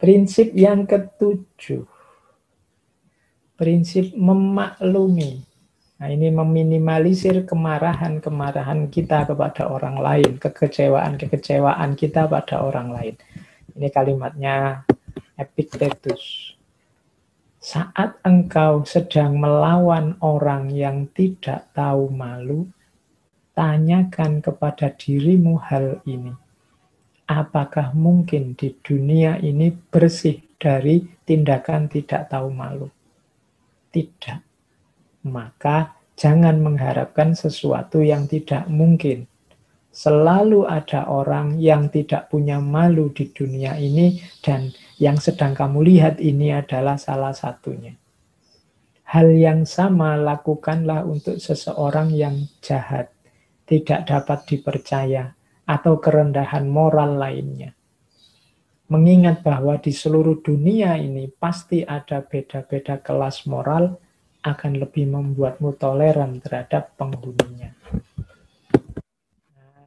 Prinsip yang ketujuh, prinsip memaklumi. Nah, ini meminimalisir kemarahan-kemarahan kita kepada orang lain, kekecewaan-kekecewaan kita pada orang lain. Ini kalimatnya Epictetus. Saat engkau sedang melawan orang yang tidak tahu malu, tanyakan kepada dirimu hal ini. Apakah mungkin di dunia ini bersih dari tindakan tidak tahu malu? Tidak. Maka jangan mengharapkan sesuatu yang tidak mungkin. Selalu ada orang yang tidak punya malu di dunia ini, dan yang sedang kamu lihat ini adalah salah satunya. Hal yang sama lakukanlah untuk seseorang yang jahat, tidak dapat dipercaya, atau kerendahan moral lainnya. Mengingat bahwa di seluruh dunia ini pasti ada beda-beda kelas moral, akan lebih membuatmu toleran terhadap penghuninya.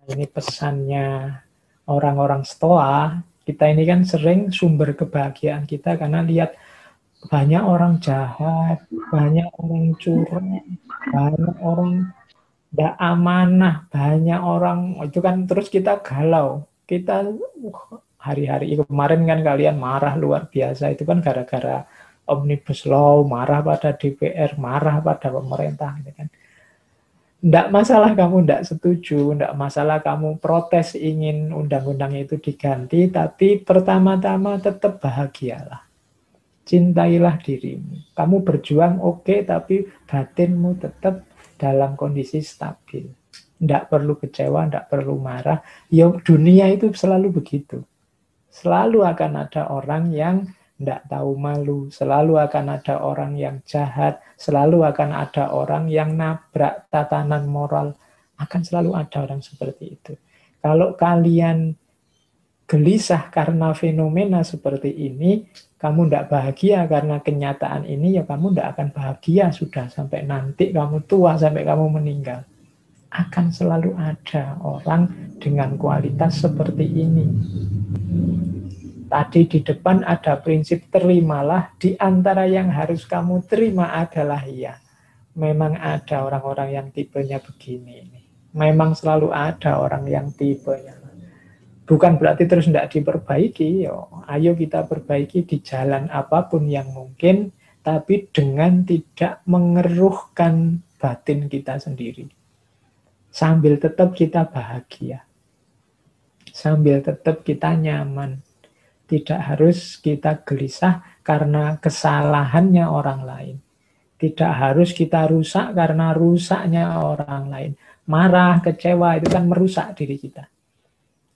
Ini pesannya orang-orang Stoa. Kita ini kan sering sumber kebahagiaan kita karena lihat banyak orang jahat, banyak orang curang, banyak orang tidak amanah, banyak orang itu kan, terus kita galau. Kita hari-hari kemarin kan kalian marah luar biasa, itu kan gara-gara Omnibus Law, marah pada DPR, marah pada pemerintah gitu kan. Tidak masalah kamu tidak setuju, tidak masalah kamu protes ingin undang-undang itu diganti, tapi pertama-tama tetap bahagialah. Cintailah dirimu. Kamu berjuang oke, tapi batinmu tetap dalam kondisi stabil. Tidak perlu kecewa, tidak perlu marah. Ya, dunia itu selalu begitu. Selalu akan ada orang yang tidak tahu malu, selalu akan ada orang yang jahat, selalu akan ada orang yang nabrak tatanan moral, akan selalu ada orang seperti itu. Kalau kalian gelisah karena fenomena seperti ini, kamu tidak bahagia karena kenyataan ini, ya kamu tidak akan bahagia sudah sampai nanti kamu tua, sampai kamu meninggal. Akan selalu ada orang dengan kualitas seperti ini. Tadi di depan ada prinsip terimalah, di antara yang harus kamu terima adalah ya, memang ada orang-orang yang tipenya begini. Memang selalu ada orang yang tipenya. Bukan berarti terus tidak diperbaiki. Yo, ayo kita perbaiki di jalan apapun yang mungkin, tapi dengan tidak mengeruhkan batin kita sendiri. Sambil tetap kita bahagia. Sambil tetap kita nyaman. Tidak harus kita gelisah karena kesalahannya orang lain. Tidak harus kita rusak karena rusaknya orang lain. Marah, kecewa itu kan merusak diri kita.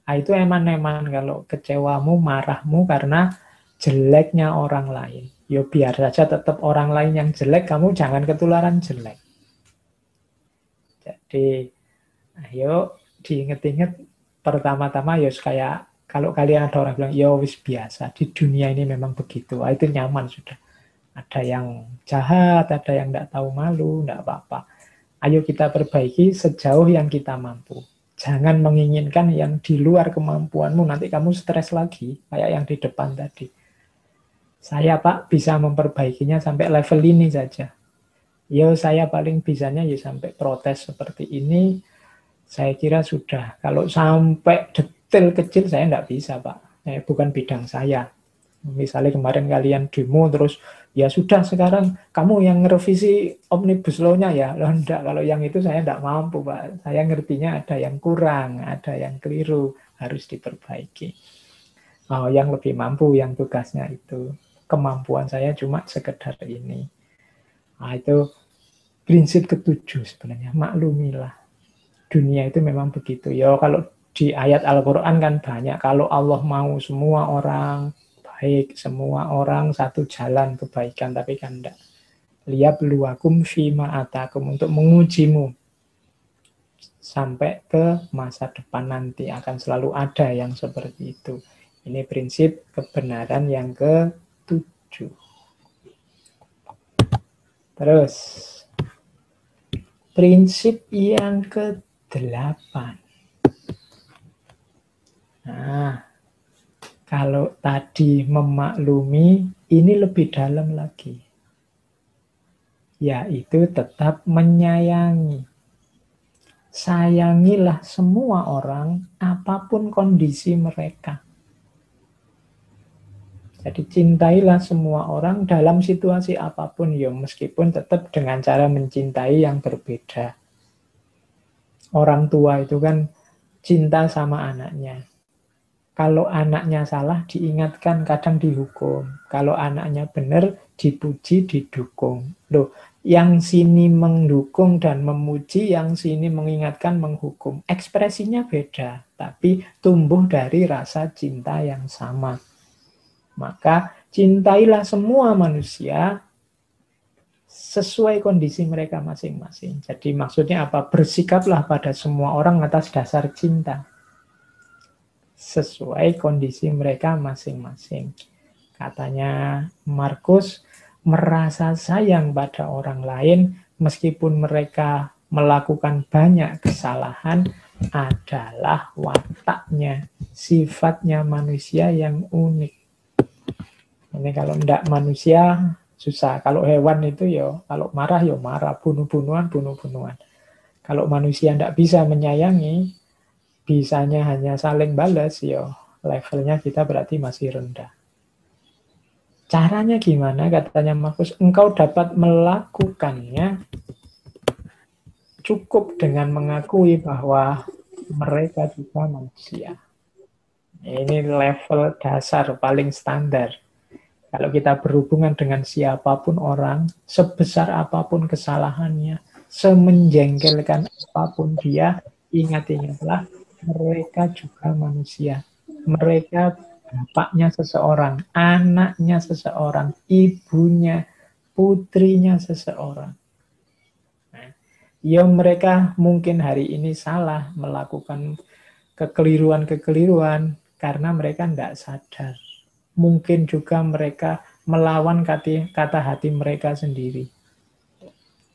Nah, itu eman-eman kalau kecewamu, marahmu karena jeleknya orang lain. Ya biar saja tetap orang lain yang jelek, kamu jangan ketularan jelek. Jadi, ayo diinget-inget pertama-tama ya kayak kalau kalian ada orang bilang, ya wis biasa, di dunia ini memang begitu. Nah, itu nyaman sudah. Ada yang jahat, ada yang tidak tahu malu, tidak apa-apa. Ayo kita perbaiki sejauh yang kita mampu. Jangan menginginkan yang di luar kemampuanmu, nanti kamu stres lagi, kayak yang di depan tadi. Saya Pak bisa memperbaikinya sampai level ini saja. Ya saya paling bisanya ya sampai protes seperti ini, saya kira sudah. Kalau sampai detail kecil saya tidak bisa Pak, bukan bidang saya. Misalnya kemarin kalian demo terus, ya sudah sekarang kamu yang ngerevisi Omnibus Law-nya ya. Loh enggak, kalau yang itu saya enggak mampu Pak. Saya ngertinya ada yang kurang, ada yang keliru, harus diperbaiki. Oh, yang lebih mampu yang tugasnya itu. Kemampuan saya cuma sekedar ini. Nah, itu prinsip ketujuh sebenarnya, maklumilah. Dunia itu memang begitu. Ya kalau di ayat Al-Quran kan banyak, kalau Allah mau semua orang baik, semua orang satu jalan kebaikan, tapi kan enggak. Liyabluwakum fima atakum, untuk mengujimu sampai ke masa depan nanti akan selalu ada yang seperti itu. Ini prinsip kebenaran yang ketujuh. Terus prinsip yang ke-8. Nah, Kalau tadi memaklumi, ini lebih dalam lagi. Yaitu tetap menyayangi. Sayangilah semua orang, apapun kondisi mereka. Jadi cintailah semua orang dalam situasi apapun, ya meskipun tetap dengan cara mencintai yang berbeda. Orang tua itu kan cinta sama anaknya. Kalau anaknya salah, diingatkan, kadang dihukum. Kalau anaknya benar, dipuji, didukung. Loh, yang sini mendukung dan memuji, yang sini mengingatkan, menghukum. Ekspresinya beda, tapi tumbuh dari rasa cinta yang sama. Maka cintailah semua manusia sesuai kondisi mereka masing-masing. Jadi maksudnya apa? Bersikaplah pada semua orang atas dasar cinta. Sesuai kondisi mereka masing-masing. Katanya Markus, merasa sayang pada orang lain meskipun mereka melakukan banyak kesalahan adalah wataknya, sifatnya manusia yang unik. Ini kalau tidak manusia susah. Kalau hewan itu ya, kalau marah ya marah, bunuh-bunuhan, bunuh-bunuhan. Kalau manusia tidak bisa menyayangi, bisanya hanya saling balas, ya levelnya kita berarti masih rendah. Caranya gimana? Katanya Markus, engkau dapat melakukannya cukup dengan mengakui bahwa mereka juga manusia. Ini level dasar paling standar. Kalau kita berhubungan dengan siapapun orang, sebesar apapun kesalahannya, semenjengkelkan apapun dia, ingat-ingatlah, mereka juga manusia. Mereka bapaknya seseorang, anaknya seseorang, ibunya, putrinya seseorang. Nah, ya mereka mungkin hari ini salah melakukan kekeliruan-kekeliruan karena mereka tidak sadar. Mungkin juga mereka melawan kata hati mereka sendiri.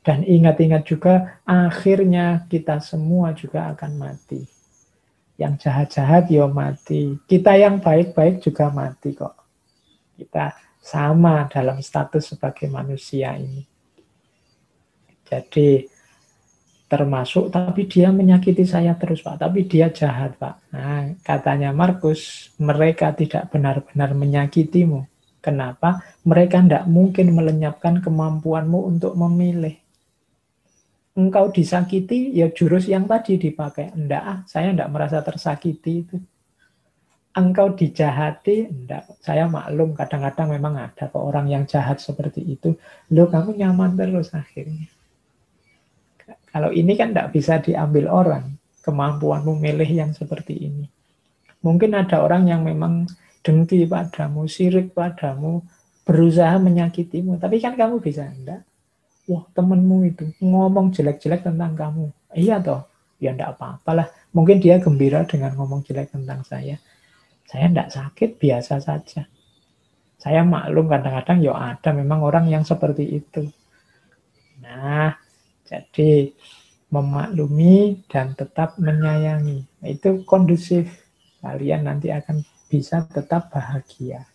Dan ingat-ingat juga, akhirnya kita semua juga akan mati. Yang jahat-jahat ya mati. Kita yang baik-baik juga mati kok. Kita sama dalam status sebagai manusia ini. Jadi termasuk, tapi dia menyakiti saya terus Pak, tapi dia jahat Pak. Nah, katanya Markus, mereka tidak benar-benar menyakitimu. Kenapa? Mereka tidak mungkin melenyapkan kemampuanmu untuk memilih. Engkau disakiti, ya jurus yang tadi dipakai. Enggak, saya enggak merasa tersakiti itu. Engkau dijahati, enggak. Saya maklum, kadang-kadang memang ada kok orang yang jahat seperti itu. Loh, kamu nyaman terus akhirnya. Kalau ini kan enggak bisa diambil orang, kemampuanmu milih yang seperti ini. Mungkin ada orang yang memang dengki padamu, sirik padamu, berusaha menyakitimu. Tapi kan kamu bisa, enggak. Wah, temenmu itu ngomong jelek-jelek tentang kamu. Iya toh? Ya enggak apa-apalah. Mungkin dia gembira dengan ngomong jelek tentang saya. Saya enggak sakit, biasa saja. Saya maklum kadang-kadang ya ada memang orang yang seperti itu. Nah, jadi memaklumi dan tetap menyayangi. Itu kondusif. Kalian nanti akan bisa tetap bahagia.